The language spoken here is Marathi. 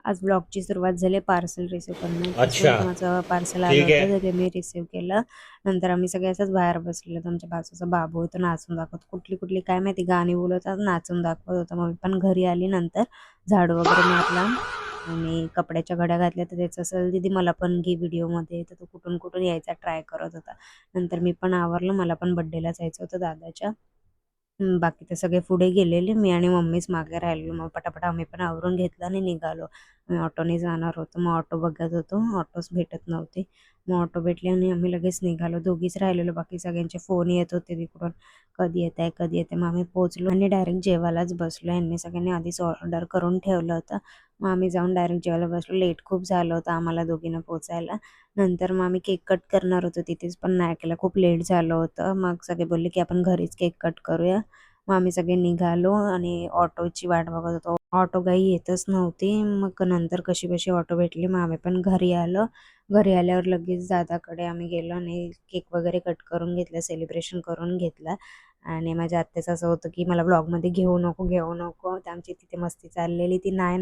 आज ब्लॉगची सुरुवात झाली पार्सल रिसीव्ह करणं. अच्छा. जसं माझं पार्सल आलं ठीक होतं, है. तर ते मी रिसीव्ह केलं. नंतर आम्ही सगळे असंच बाहेर बसलेलो. आमच्या बाजूचा बाबू होता, नाचून दाखवत. कुठली-कुठली काय माहिती गाणी बोलत नाचून दाखवत होता. मग मी पण घरी आली नंतर, झाडू वगैरे मारला आणि कपड्याच्या घड्या घातल्या. तर त्याचं असं, "दीदी मला पण घे व्हिडिओमध्ये." तर तो कुठून-कुठून यायचा ट्राय करत होता. नंतर मी पण आवरलं. मला पण बर्थडेला जायचं होतं दादाच्या. बाकी ते सगळे पुढे गेलेले. मी आणि मम्मीच मागे राहिलेलो. मग पटापट आम्ही पण आवरून घेतलं आणि निघालो. मी ऑटोने जाणार होतो. मग ऑटो बघत होतो. ऑटोच भेटत नव्हते. मग ऑटो भेटले आणि आम्ही लगेच निघालो. दोघीच राहिलेलो. बाकी सगळ्यांचे फोन येत होते तिकडून. कधी येताय, कधी येताय. मग आम्ही पोहोचलो आणि डायरेक्ट जेवायलाच बसलो. यांनी सगळ्यांनी आधीच ऑर्डर करून ठेवलं होतं. मग आम्ही जाऊन डायरेक्ट जेवायला बसलो. लेट खूप झालं होतं आम्हाला दोघींना पोहोचायला. नंतर मग आम्ही केक कट करणार होतो तिथेच, पण नाही केला. खूप लेट झालं होतं. मग सगळे बोलले, की आपण घरीच केक कट करूया. मग आम्ही सगळे निघालो आणि ऑटोची वाट बघत होतो. ऑटो काही येतच नव्हती. मग नंतर कशी-बशी ऑटो भेटली. मग आम्ही पण घरी आलो. घरी आल्यावर लगेच दादाकडे आम्ही गेलो आणि केक वगैरे कट करून घेतलं, सेलिब्रेशन करून घेतलं. आणि माझ्या आत्याचं असं होतं, की मला व्लॉगमध्ये घेऊ नको, घेऊ नको. तर आमची तिथे मस्ती चाललेली. ती नाही